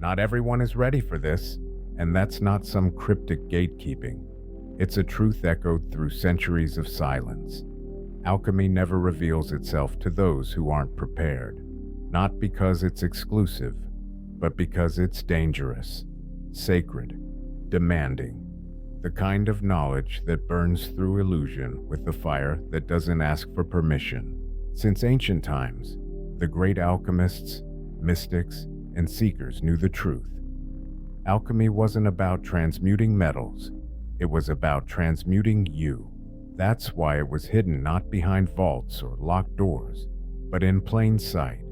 Not everyone is ready for this, and that's not some cryptic gatekeeping. It's a truth echoed through centuries of silence. Alchemy never reveals itself to those who aren't prepared, not because it's exclusive, but because it's dangerous, sacred, demanding, the kind of knowledge that burns through illusion with the fire that doesn't ask for permission. Since ancient times, the great alchemists, mystics, and seekers knew the truth. Alchemy wasn't about transmuting metals, it was about transmuting you. That's why it was hidden not behind vaults or locked doors, but in plain sight,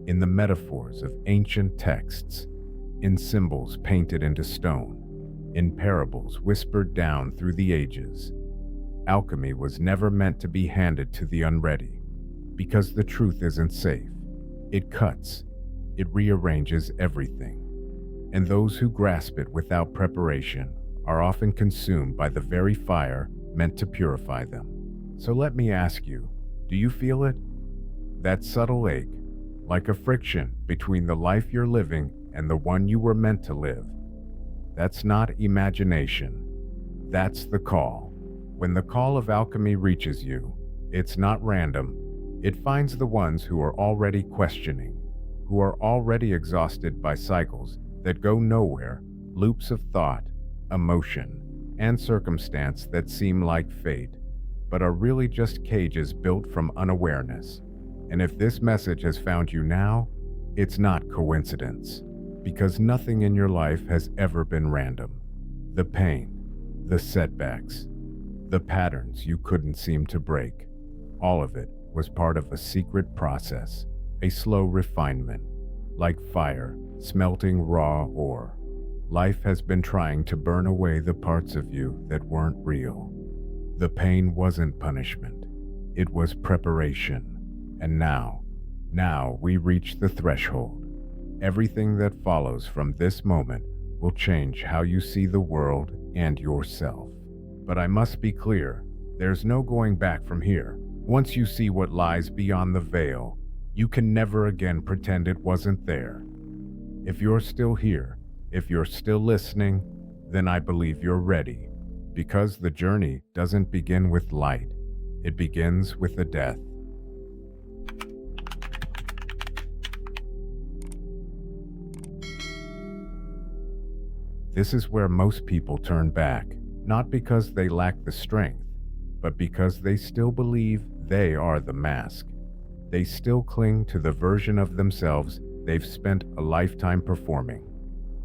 in the metaphors of ancient texts, in symbols painted into stone, in parables whispered down through the ages. Alchemy was never meant to be handed to the unready, because the truth isn't safe. It cuts, it rearranges everything, and those who grasp it without preparation are often consumed by the very fire meant to purify them. So let me ask you, do you feel it? That subtle ache, like a friction between the life you're living and the one you were meant to live. That's not imagination. That's the call. When the call of alchemy reaches you, it's not random. It finds the ones who are already questioning, who are already exhausted by cycles that go nowhere, loops of thought, emotion, and circumstance that seem like fate, but are really just cages built from unawareness. And if this message has found you now, it's not coincidence, because nothing in your life has ever been random. The pain, the setbacks, the patterns you couldn't seem to break, all of it was part of a secret process, a slow refinement, like fire smelting raw ore. Life has been trying to burn away the parts of you that weren't real. The pain wasn't punishment, it was preparation. And now we reach the threshold. Everything that follows from this moment will change how you see the world and yourself. But I must be clear, there's no going back from here. Once you see what lies beyond the veil, you can never again pretend it wasn't there. If you're still here, if you're still listening, then I believe you're ready. Because the journey doesn't begin with light, it begins with a death. This is where most people turn back, not because they lack the strength, but because they still believe they are the mask. They still cling to the version of themselves they've spent a lifetime performing.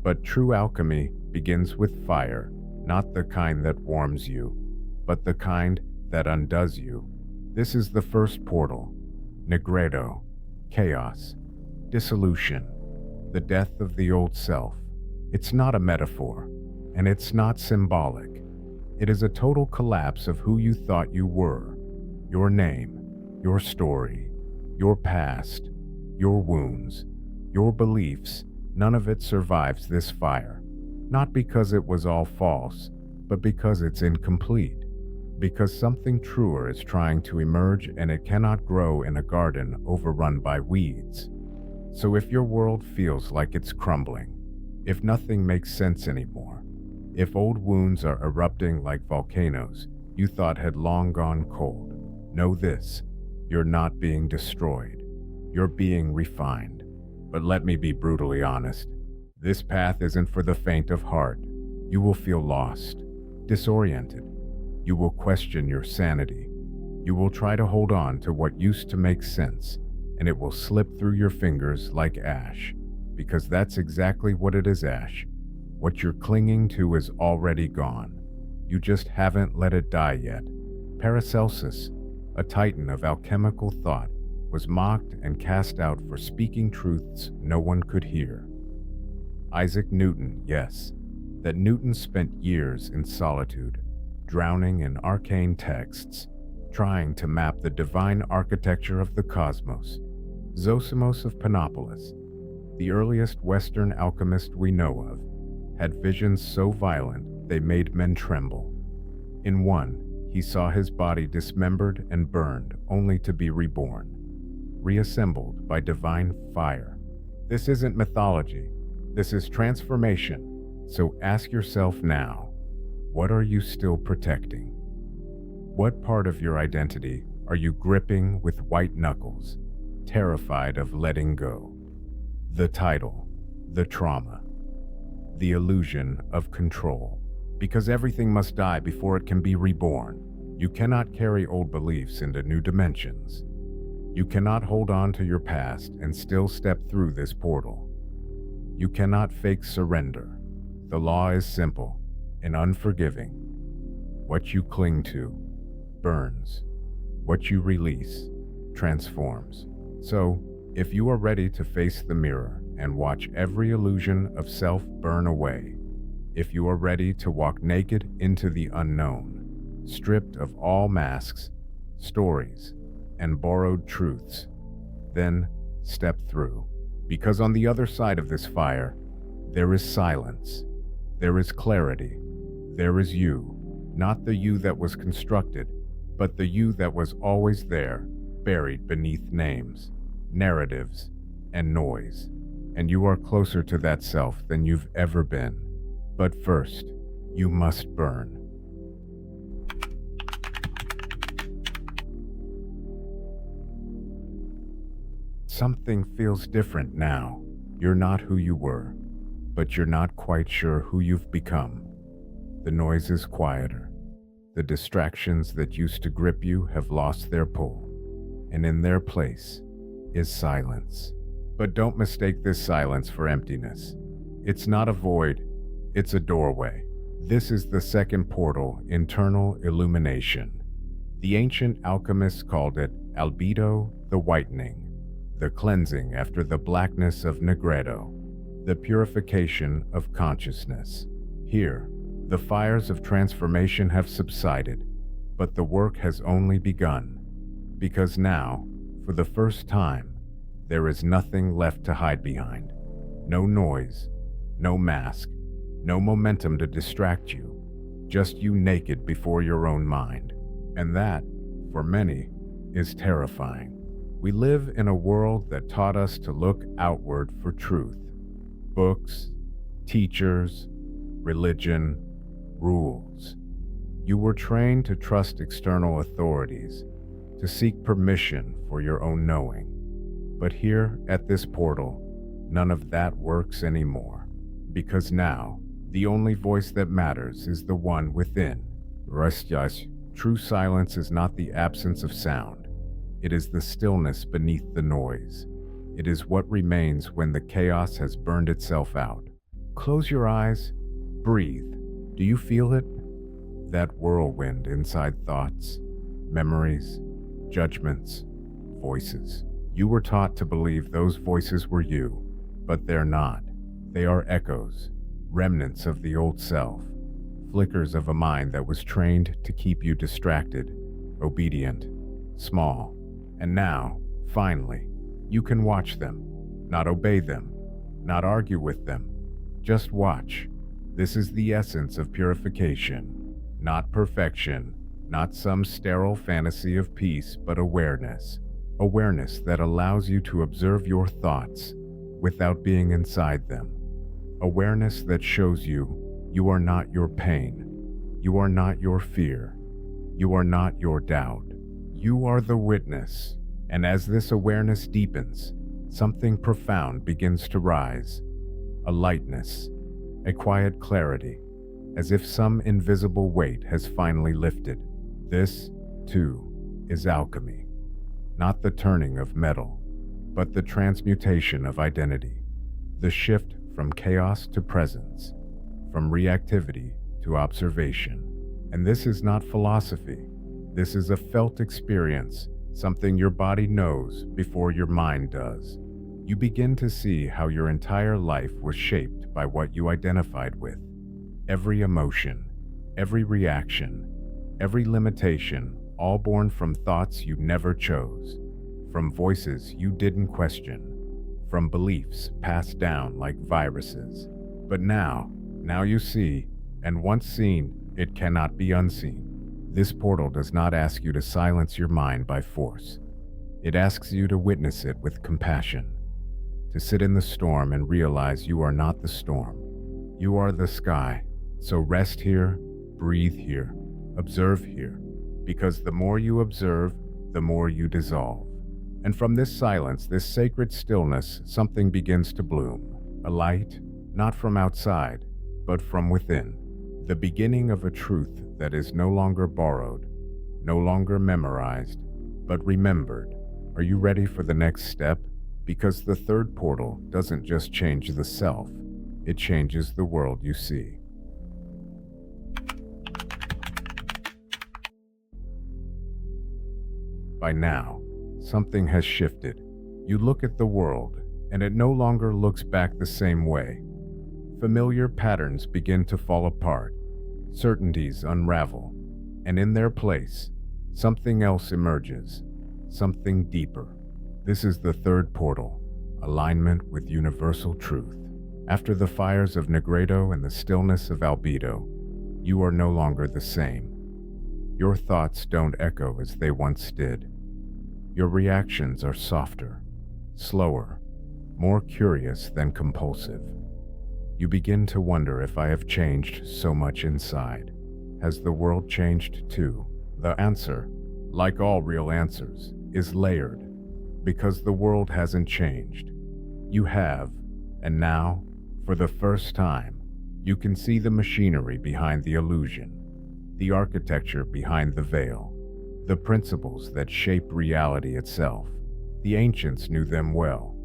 But true alchemy begins with fire, not the kind that warms you, but the kind that undoes you. This is the first portal, Negredo, chaos, dissolution, the death of the old self. It's not a metaphor, and it's not symbolic. It is a total collapse of who you thought you were, your name, your story, your past, your wounds, your beliefs. None of it survives this fire, not because it was all false, but because it's incomplete, because something truer is trying to emerge and it cannot grow in a garden overrun by weeds. So if your world feels like it's crumbling, if nothing makes sense anymore, if old wounds are erupting like volcanoes you thought had long gone cold, know this: you're not being destroyed, you're being refined. But let me be brutally honest, this path isn't for the faint of heart. You will feel lost, disoriented. You will question your sanity. You will try to hold on to what used to make sense, and it will slip through your fingers like ash. Because that's exactly what it is, ash. What you're clinging to is already gone. You just haven't let it die yet. Paracelsus, a titan of alchemical thought, was mocked and cast out for speaking truths no one could hear. Isaac Newton, yes, that Newton spent years in solitude, drowning in arcane texts, trying to map the divine architecture of the cosmos. Zosimos of Panopolis, the earliest Western alchemist we know of, had visions so violent they made men tremble. In one, he saw his body dismembered and burned only to be reborn, reassembled by divine fire. This isn't mythology, This is transformation. So ask yourself now, what are you still protecting? What part of your identity are you gripping with white knuckles, terrified of letting go? The title, the trauma, the illusion of control. Because everything must die before it can be reborn. You cannot carry old beliefs into new dimensions. You cannot hold on to your past and still step through this portal. You cannot fake surrender. The law is simple and unforgiving. What you cling to burns. What you release transforms. So, if you are ready to face the mirror and watch every illusion of self burn away, if you are ready to walk naked into the unknown, stripped of all masks, stories, and borrowed truths, then step through. Because on the other side of this fire, there is silence, there is clarity, there is you, not the you that was constructed, but the you that was always there, buried beneath names, narratives, and noise. And you are closer to that self than you've ever been. But first, you must burn. Something feels different now. You're not who you were, but you're not quite sure who you've become. The noise is quieter. The distractions that used to grip you have lost their pull, and in their place is silence. But don't mistake this silence for emptiness. It's not a void, it's a doorway. This is the second portal, internal illumination. The ancient alchemists called it albedo, the whitening, the cleansing after the blackness of negredo, the purification of consciousness. Here, the fires of transformation have subsided, but the work has only begun. Because now, for the first time, there is nothing left to hide behind. No noise, no mask, no momentum to distract you. Just you naked before your own mind. And that, for many, is terrifying. We live in a world that taught us to look outward for truth. Books, teachers, religion, rules. You were trained to trust external authorities, to seek permission for your own knowing. But here, at this portal, none of that works anymore. Because now, the only voice that matters is the one within. Restas, true silence is not the absence of sound. It is the stillness beneath the noise. It is what remains when the chaos has burned itself out. Close your eyes, breathe. Do you feel it? That whirlwind inside thoughts, memories, judgments, voices. You were taught to believe those voices were you, but they're not. They are echoes, remnants of the old self, flickers of a mind that was trained to keep you distracted, obedient, small. And now, finally, you can watch them, not obey them, not argue with them. Just watch. This is the essence of purification, not perfection, not some sterile fantasy of peace, but awareness. Awareness that allows you to observe your thoughts without being inside them. Awareness that shows you are not your pain. You are not your fear. You are not your doubt. You are the witness. And as this awareness deepens, something profound begins to rise. A lightness, a quiet clarity, as if some invisible weight has finally lifted. This, too, is alchemy. Not the turning of metal, but the transmutation of identity. The shift from chaos to presence, from reactivity to observation. And this is not philosophy. This is a felt experience, something your body knows before your mind does. You begin to see how your entire life was shaped by what you identified with. Every emotion, every reaction, every limitation, all born from thoughts you never chose, from voices you didn't question, from beliefs passed down like viruses. But now you see, and once seen, it cannot be unseen. This portal does not ask you to silence your mind by force. It asks you to witness it with compassion, to sit in the storm and realize you are not the storm. You are the sky. So rest here, breathe here, observe here, because the more you observe, the more you dissolve. And from this silence, this sacred stillness, something begins to bloom. A light, not from outside, but from within. The beginning of a truth that is no longer borrowed, no longer memorized, but remembered. Are you ready for the next step? Because the third portal doesn't just change the self, it changes the world you see. By now, something has shifted. You look at the world, and it no longer looks back the same way. Familiar patterns begin to fall apart, certainties unravel, and in their place, something else emerges, something deeper. This is the third portal, alignment with universal truth. After the fires of Negredo and the stillness of Albedo, you are no longer the same. Your thoughts don't echo as they once did. Your reactions are softer, slower, more curious than compulsive. You begin to wonder if I have changed so much inside. Has the world changed too? The answer, like all real answers, is layered. Because the world hasn't changed. You have, and now, for the first time, you can see the machinery behind the illusion, the architecture behind the veil, the principles that shape reality itself. The ancients knew them well.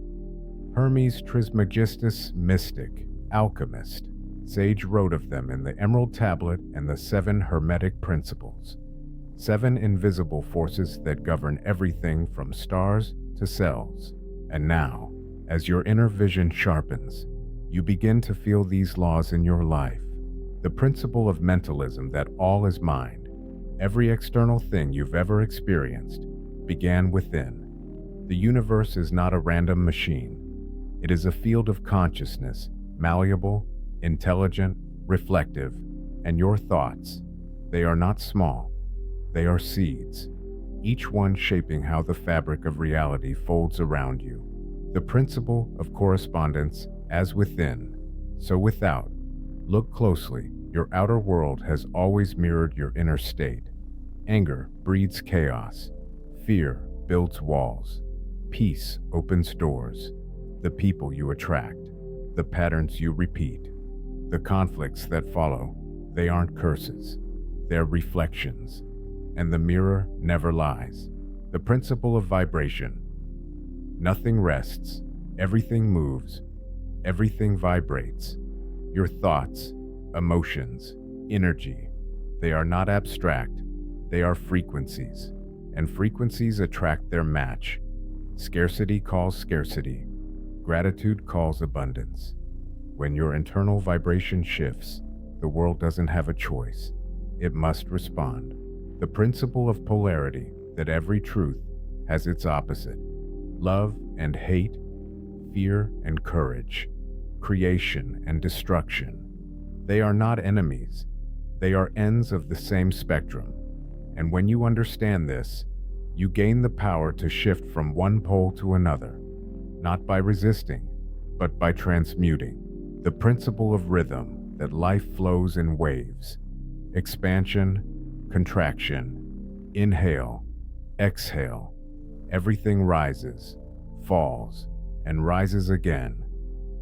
Hermes Trismegistus, mystic, alchemist, sage wrote of them in the Emerald Tablet and the 7 Hermetic Principles, 7 invisible forces that govern everything from stars to cells. And now, as your inner vision sharpens, you begin to feel these laws in your life. The principle of mentalism that all is mind, every external thing you've ever experienced, began within. The universe is not a random machine. It is a field of consciousness, malleable, intelligent, reflective, and your thoughts, they are not small. They are seeds, each one shaping how the fabric of reality folds around you. The principle of correspondence, as within, so without. Look closely. Your outer world has always mirrored your inner state. Anger breeds chaos. Fear builds walls. Peace opens doors. The people you attract, the patterns you repeat, the conflicts that follow, they aren't curses. They're reflections. And the mirror never lies. The principle of vibration. Nothing rests. Everything moves. Everything vibrates. Your thoughts, emotions, energy, they are not abstract. They are frequencies. And frequencies attract their match. Scarcity calls scarcity. Gratitude calls abundance. When your internal vibration shifts, the world doesn't have a choice. It must respond. The principle of polarity, that every truth has its opposite. Love and hate, fear and courage, creation and destruction. They are not enemies. They are ends of the same spectrum. And when you understand this, you gain the power to shift from one pole to another, not by resisting, but by transmuting. The principle of rhythm, that life flows in waves. Expansion, contraction, inhale, exhale. Everything rises, falls, and rises again.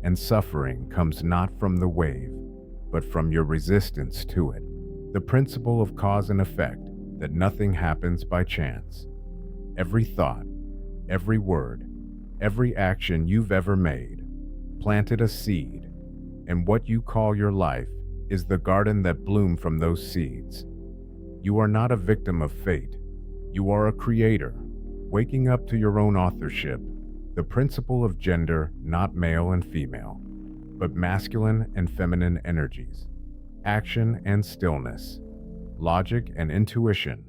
And suffering comes not from the wave, but from your resistance to it. The principle of cause and effect, that nothing happens by chance. Every thought, every word, every action you've ever made, planted a seed, and what you call your life is the garden that bloomed from those seeds. You are not a victim of fate. You are a creator, waking up to your own authorship. The principle of gender, not male and female, but masculine and feminine energies. Action and stillness, logic and intuition,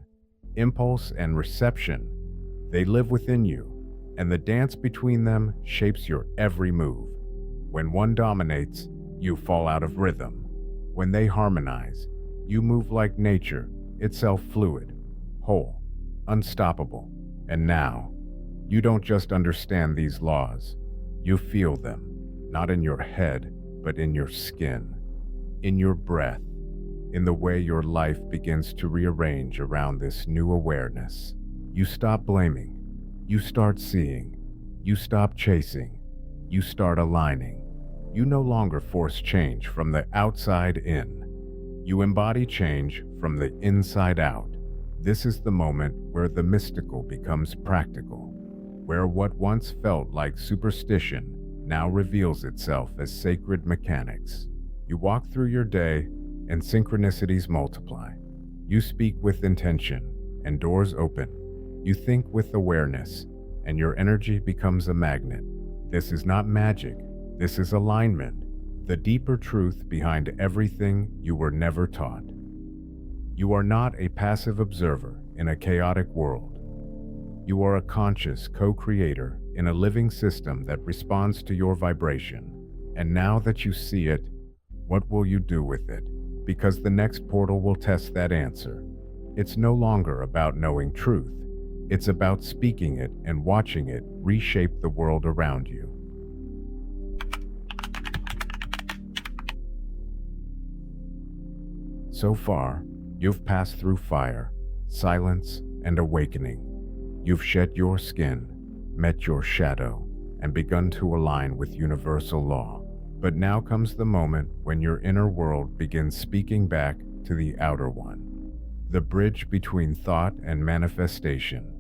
impulse and reception. They live within you, and the dance between them shapes your every move. When one dominates, you fall out of rhythm. When they harmonize, you move like nature, itself fluid, whole, unstoppable. And now, you don't just understand these laws, You feel them, not in your head, but in your skin, in your breath, in the way your life begins to rearrange around this new awareness. You stop blaming, you start seeing, you stop chasing, you start aligning. You no longer force change from the outside in. You embody change from the inside out. This is the moment where the mystical becomes practical, where what once felt like superstition now reveals itself as sacred mechanics. You walk through your day, and synchronicities multiply. You speak with intention, and doors open. You think with awareness, and your energy becomes a magnet. This is not magic, this is alignment, the deeper truth behind everything you were never taught. You are not a passive observer in a chaotic world. You are a conscious co-creator in a living system that responds to your vibration. And now that you see it, what will you do with it? Because the next portal will test that answer. It's no longer about knowing truth. It's about speaking it and watching it reshape the world around you. So far, you've passed through fire, silence, and awakening. You've shed your skin, met your shadow, and begun to align with universal law. But now comes the moment when your inner world begins speaking back to the outer one. The bridge between thought and manifestation.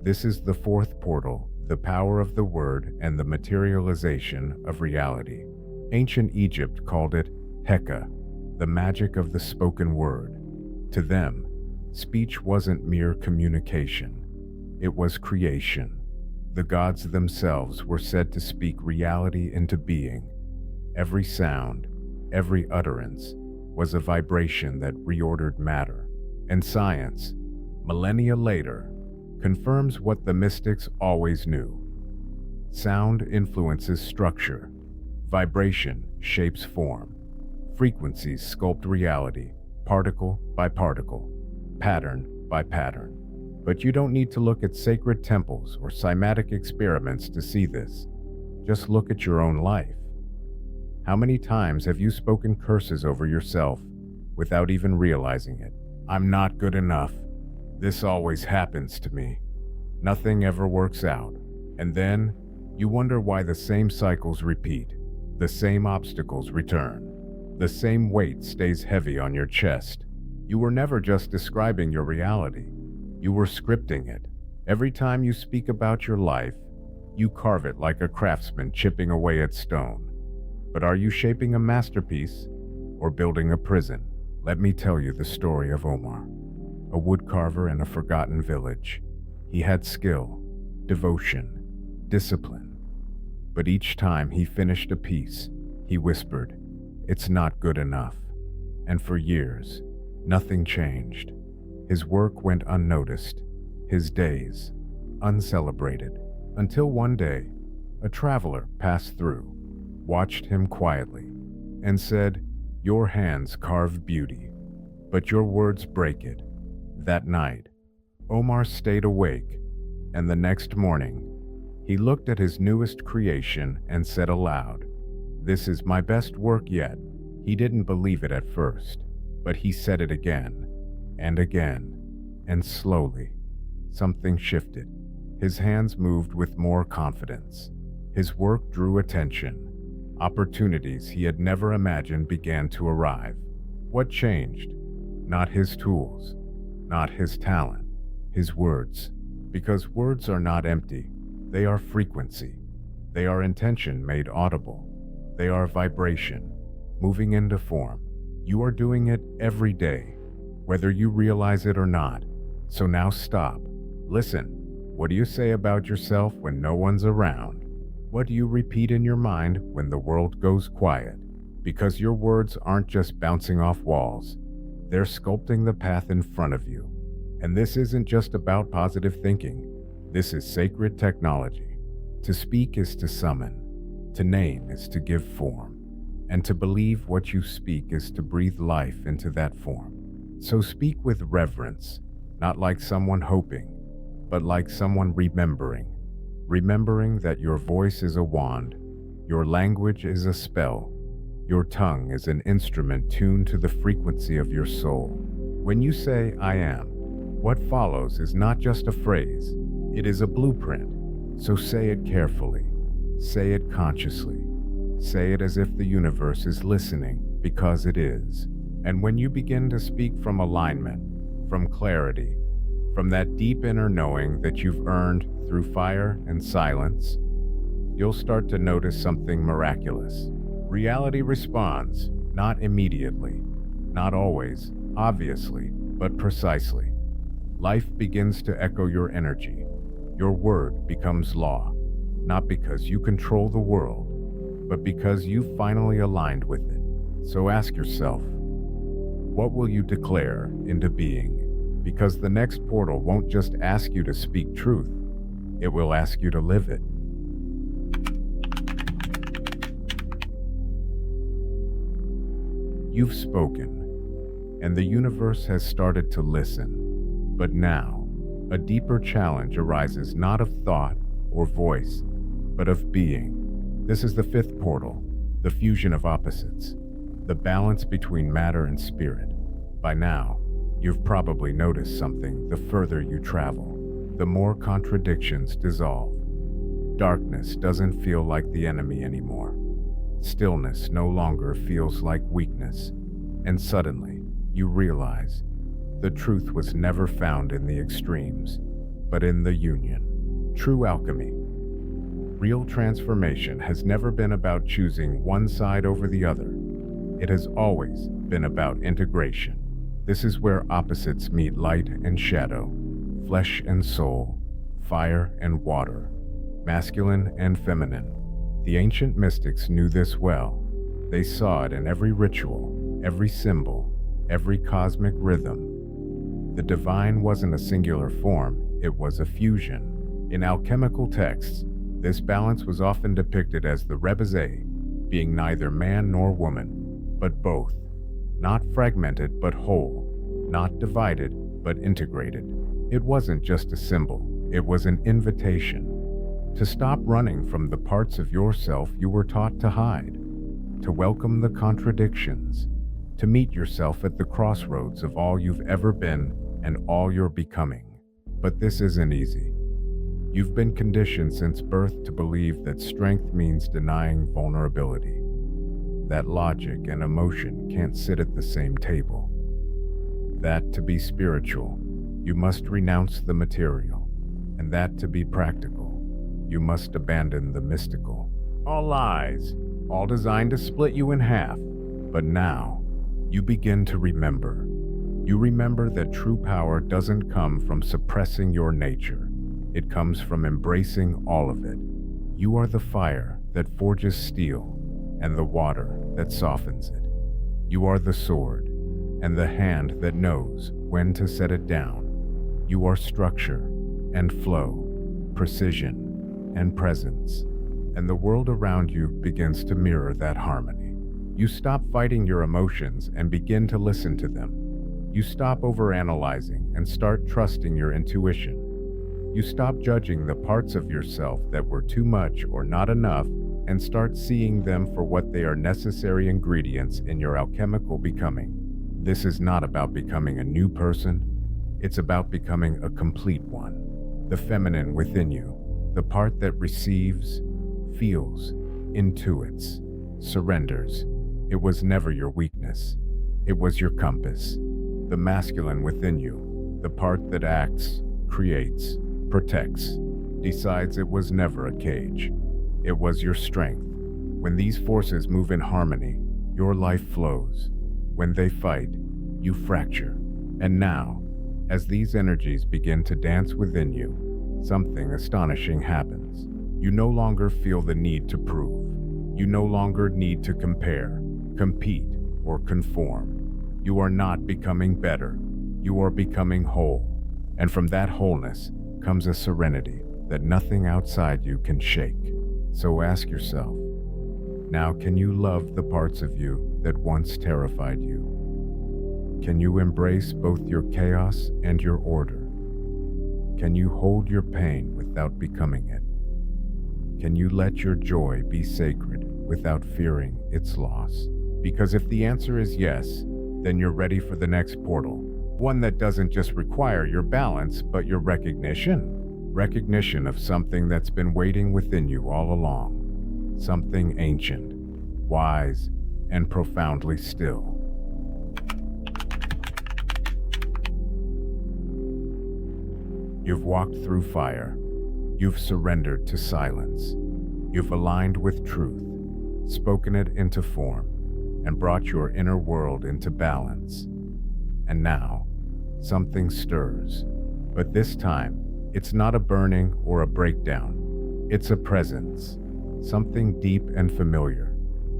This is the fourth portal, the power of the word and the materialization of reality. Ancient Egypt called it Heka, the magic of the spoken word. To them, speech wasn't mere communication. It was creation. The gods themselves were said to speak reality into being. Every sound, every utterance, was a vibration that reordered matter. And science, millennia later, confirms what the mystics always knew. Sound influences structure. Vibration shapes form. Frequencies sculpt reality, particle by particle, pattern by pattern. But you don't need to look at sacred temples or cymatic experiments to see this. Just look at your own life. How many times have you spoken curses over yourself without even realizing it? I'm not good enough. This always happens to me. Nothing ever works out. And then you wonder why the same cycles repeat, the same obstacles return, the same weight stays heavy on your chest. You were never just describing your reality. You were scripting it. Every time you speak about your life, you carve it like a craftsman chipping away at stone. But are you shaping a masterpiece or building a prison? Let me tell you the story of Omar, a woodcarver in a forgotten village. He had skill, devotion, discipline. But each time he finished a piece, he whispered, "It's not good enough." And for years, nothing changed. His work went unnoticed, his days uncelebrated, until one day, a traveler passed through, watched him quietly, and said, "Your hands carve beauty, but your words break it." That night, Omar stayed awake, and the next morning, he looked at his newest creation and said aloud, "This is my best work yet." He didn't believe it at first, but he said it again, and again, and slowly, something shifted. His hands moved with more confidence. His work drew attention. Opportunities he had never imagined began to arrive. What changed? Not his tools, not his talent, his words. Because words are not empty, they are frequency. They are intention made audible. They are vibration, moving into form. You are doing it every day, whether you realize it or not. So now stop. Listen. What do you say about yourself when no one's around? What do you repeat in your mind when the world goes quiet? Because your words aren't just bouncing off walls. They're sculpting the path in front of you. And this isn't just about positive thinking. This is sacred technology. To speak is to summon. To name is to give form. And to believe what you speak is to breathe life into that form. So speak with reverence, not like someone hoping, but like someone remembering. Remembering that your voice is a wand, Your language is a spell. Your tongue is an instrument tuned to the frequency of your soul. When you say, I am, what follows is not just a phrase, it is a blueprint. So say it carefully. Say it consciously. Say it as if the universe is listening, because it is. And when you begin to speak from alignment, from clarity, from that deep inner knowing that you've earned through fire and silence, you'll start to notice something miraculous. Reality responds, not immediately, not always, obviously, but precisely. Life begins to echo your energy. Your word becomes law, not because you control the world, but because you've finally aligned with it. So ask yourself, what will you declare into being? Because the next portal won't just ask you to speak truth, it will ask you to live it. You've spoken, and the universe has started to listen. But now, a deeper challenge arises not of thought or voice, but of being. This is the fifth portal, the fusion of opposites, the balance between matter and spirit. By now, you've probably noticed something. The further you travel, the more contradictions dissolve. Darkness doesn't feel like the enemy anymore. Stillness no longer feels like weakness, and suddenly you realize the truth was never found in the extremes, but in the union. True alchemy. Real transformation has never been about choosing one side over the other. It has always been about integration. This is where opposites meet light and shadow, flesh and soul, fire and water, masculine and feminine. The ancient mystics knew this well. They saw it in every ritual, every symbol, every cosmic rhythm. The divine wasn't a singular form, it was a fusion. In alchemical texts, this balance was often depicted as the rebase, being neither man nor woman, but both. Not fragmented, but whole. Not divided, but integrated. It wasn't just a symbol, it was an invitation. To stop running from the parts of yourself you were taught to hide, to welcome the contradictions, to meet yourself at the crossroads of all you've ever been and all you're becoming. But this isn't easy. You've been conditioned since birth to believe that strength means denying vulnerability, that logic and emotion can't sit at the same table, that to be spiritual, you must renounce the material, and that to be practical, you must abandon the mystical. All lies, all designed to split you in half. But now, you begin to remember. You remember that true power doesn't come from suppressing your nature. It comes from embracing all of it. You are the fire that forges steel, and the water that softens it. You are the sword, and the hand that knows when to set it down. You are structure and flow, precision and presence, and the world around you begins to mirror that harmony. You stop fighting your emotions and begin to listen to them. You stop overanalyzing and start trusting your intuition. You stop judging the parts of yourself that were too much or not enough and start seeing them for what they are, necessary ingredients in your alchemical becoming. This is not about becoming a new person, it's about becoming a complete one. The feminine within you, the part that receives, feels, intuits, surrenders. It was never your weakness. It was your compass. The masculine within you, the part that acts, creates, protects, decides. It was never a cage. It was your strength. When these forces move in harmony, your life flows. When they fight, you fracture. And now, as these energies begin to dance within you, something astonishing happens. You no longer feel the need to prove. You no longer need to compare, compete, or conform. You are not becoming better. You are becoming whole. And from that wholeness comes a serenity that nothing outside you can shake. So ask yourself, now can you love the parts of you that once terrified you? Can you embrace both your chaos and your order? Can you hold your pain without becoming it? Can you let your joy be sacred without fearing its loss? Because if the answer is yes, then you're ready for the next portal. One that doesn't just require your balance, but your recognition. Recognition of something that's been waiting within you all along. Something ancient, wise, and profoundly still. You've walked through fire. You've surrendered to silence. You've aligned with truth, spoken it into form, and brought your inner world into balance. And now, something stirs. But this time, it's not a burning or a breakdown. It's a presence, something deep and familiar,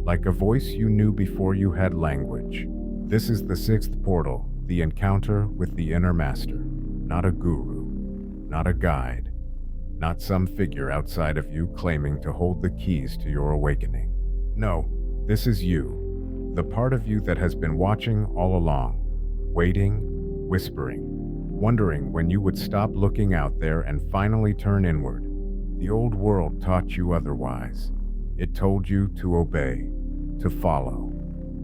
like a voice you knew before you had language. This is the sixth portal, the encounter with the inner master, not a guru, not a guide, not some figure outside of you claiming to hold the keys to your awakening. No, this is you, the part of you that has been watching all along, waiting, whispering, wondering when you would stop looking out there and finally turn inward. The old world taught you otherwise. It told you to obey, to follow,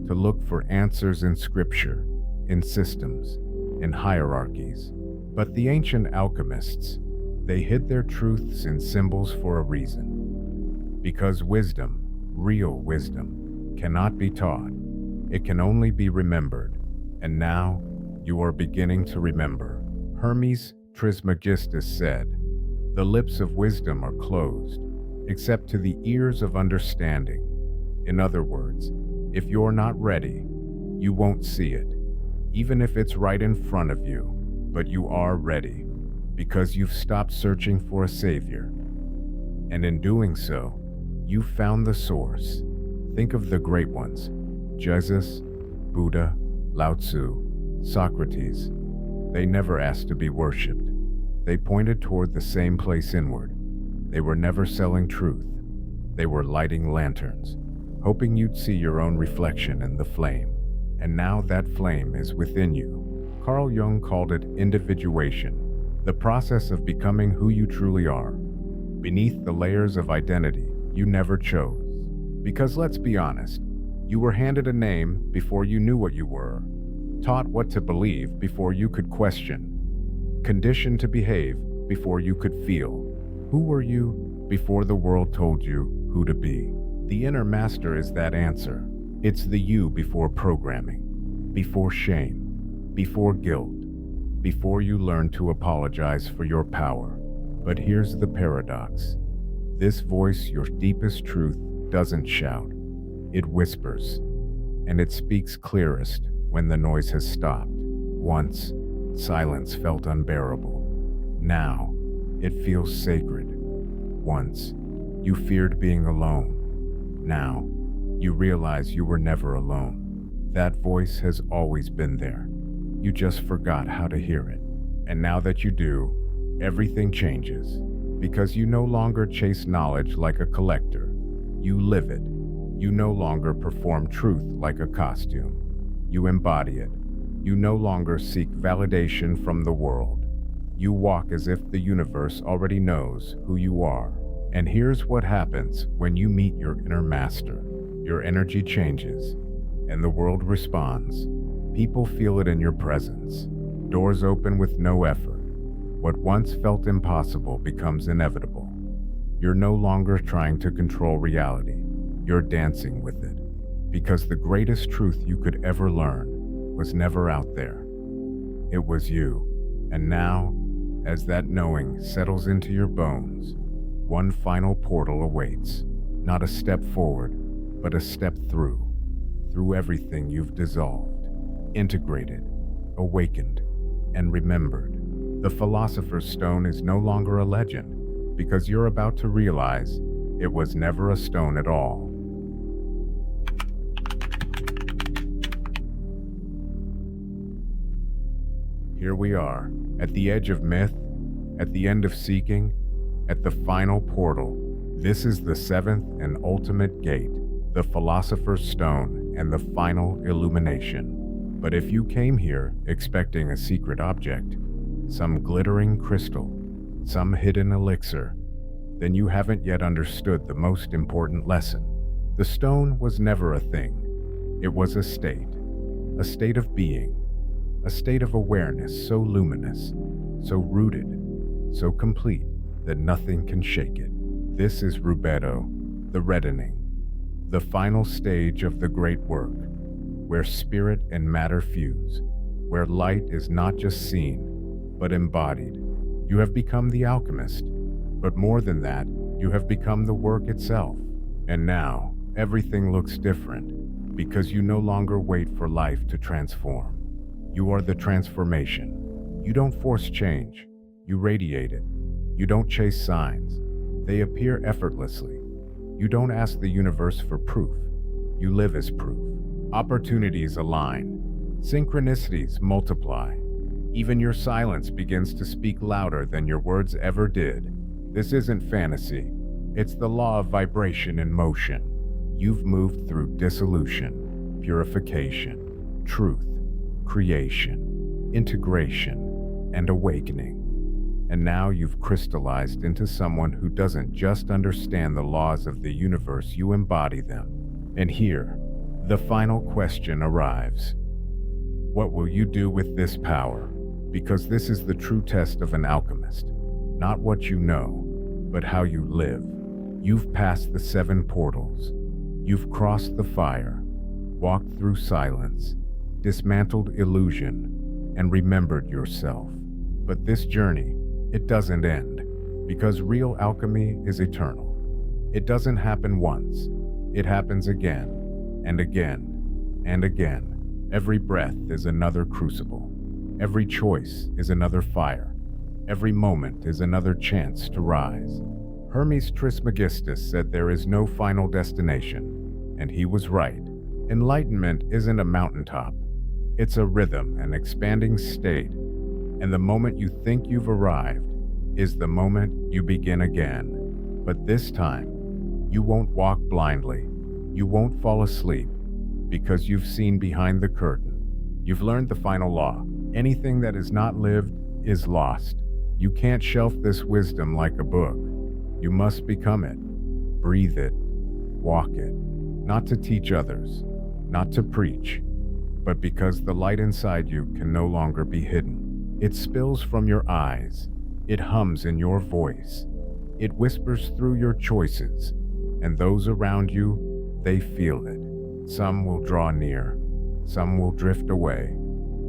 to look for answers in scripture, in systems, in hierarchies. But the ancient alchemists, they hid their truths in symbols for a reason. Because wisdom, real wisdom, cannot be taught. It can only be remembered. And now, you are beginning to remember. Hermes Trismegistus said, "The lips of wisdom are closed, except to the ears of understanding." In other words, if you're not ready, you won't see it, even if it's right in front of you. But you are ready, because you've stopped searching for a savior. And in doing so, you've found the source. Think of the great ones: Jesus, Buddha, Lao Tzu, Socrates. They never asked to be worshipped. They pointed toward the same place inward. They were never selling truth. They were lighting lanterns, hoping you'd see your own reflection in the flame. And now that flame is within you. Carl Jung called it individuation, the process of becoming who you truly are, beneath the layers of identity you never chose. Because let's be honest, you were handed a name before you knew what you were, taught what to believe before you could question, conditioned to behave before you could feel. Who were you before the world told you who to be? The inner master is that answer. It's the you before programming, before shame, before guilt, before you learn to apologize for your power. But here's the paradox. This voice, your deepest truth, doesn't shout. It whispers, and it speaks clearest when the noise has stopped. Once, silence felt unbearable. Now, it feels sacred. Once, you feared being alone. Now, you realize you were never alone. That voice has always been there. You just forgot how to hear it. And now that you do, everything changes. Because you no longer chase knowledge like a collector. You live it. You no longer perform truth like a costume. You embody it. You no longer seek validation from the world. You walk as if the universe already knows who you are. And here's what happens when you meet your inner master. Your energy changes, and the world responds. People feel it in your presence. Doors open with no effort. What once felt impossible becomes inevitable. You're no longer trying to control reality. You're dancing with it. Because the greatest truth you could ever learn was never out there. It was you. And now, as that knowing settles into your bones, one final portal awaits. Not a step forward, but a step through everything you've dissolved, integrated, awakened, and remembered. The Philosopher's Stone is no longer a legend, because you're about to realize it was never a stone at all. Here we are, at the edge of myth, at the end of seeking, at the final portal. This is the seventh and ultimate gate, the Philosopher's Stone and the final illumination. But if you came here expecting a secret object, some glittering crystal, some hidden elixir, then you haven't yet understood the most important lesson. The stone was never a thing. It was a state of being, a state of awareness so luminous, so rooted, so complete that nothing can shake it. This is rubedo, the reddening, the final stage of the great work, where spirit and matter fuse, where light is not just seen, but embodied. You have become the alchemist, but more than that, you have become the work itself. And now, everything looks different, because you no longer wait for life to transform. You are the transformation. You don't force change, you radiate it. You don't chase signs, they appear effortlessly. You don't ask the universe for proof, you live as proof. Opportunities align, synchronicities multiply. Even your silence begins to speak louder than your words ever did. This isn't fantasy, it's the law of vibration in motion. You've moved through dissolution, purification, truth, creation, integration, and awakening. And now you've crystallized into someone who doesn't just understand the laws of the universe, you embody them. And here, the final question arrives. What will you do with this power? Because this is the true test of an alchemist. Not what you know, but how you live. You've passed the 7 portals. You've crossed the fire, walked through silence, dismantled illusion, and remembered yourself. But this journey, it doesn't end, because real alchemy is eternal. It doesn't happen once. It happens again, and again, and again. Every breath is another crucible. Every choice is another fire. Every moment is another chance to rise. Hermes Trismegistus said there is no final destination, and he was right. Enlightenment isn't a mountaintop. It's a rhythm, an expanding state. And the moment you think you've arrived is the moment you begin again. But this time, you won't walk blindly. You won't fall asleep, because you've seen behind the curtain. You've learned the final law. Anything that is not lived is lost. You can't shelf this wisdom like a book. You must become it, breathe it, walk it, not to teach others, not to preach, but because the light inside you can no longer be hidden. It spills from your eyes, it hums in your voice, it whispers through your choices, and those around you, they feel it. Some will draw near, some will drift away.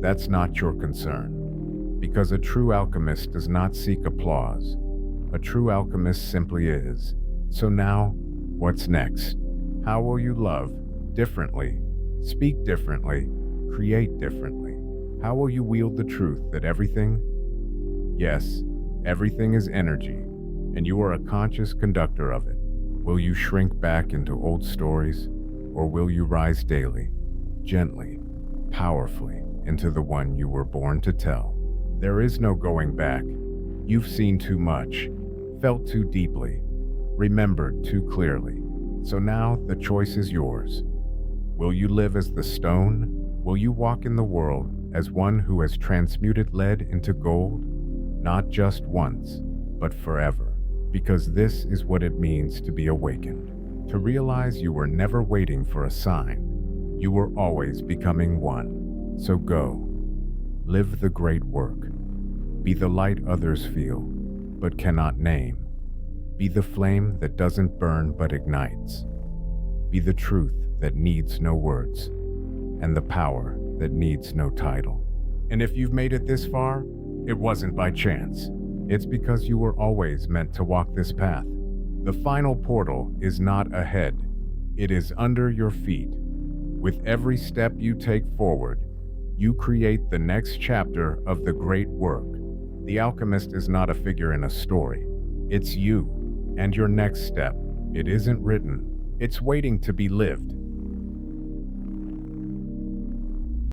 That's not your concern, because a true alchemist does not seek applause. A true alchemist simply is. So now, what's next? How will you love differently, speak differently, create differently? How will you wield the truth that everything, yes, everything is energy, and you are a conscious conductor of it? Will you shrink back into old stories, or will you rise daily, gently, powerfully, into the one you were born to tell? There is no going back. You've seen too much, felt too deeply, remembered too clearly. So now the choice is yours. Will you live as the stone? Will you walk in the world as one who has transmuted lead into gold? Not just once, but forever. Because this is what it means to be awakened. To realize you were never waiting for a sign. You were always becoming one. So go. Live the great work. Be the light others feel, but cannot name. Be the flame that doesn't burn but ignites. Be the truth that needs no words, and the power that needs no title. And if you've made it this far, it wasn't by chance. It's because you were always meant to walk this path. The final portal is not ahead. It is under your feet. With every step you take forward, you create the next chapter of the great work. The alchemist is not a figure in a story. It's you and your next step. It isn't written. It's waiting to be lived.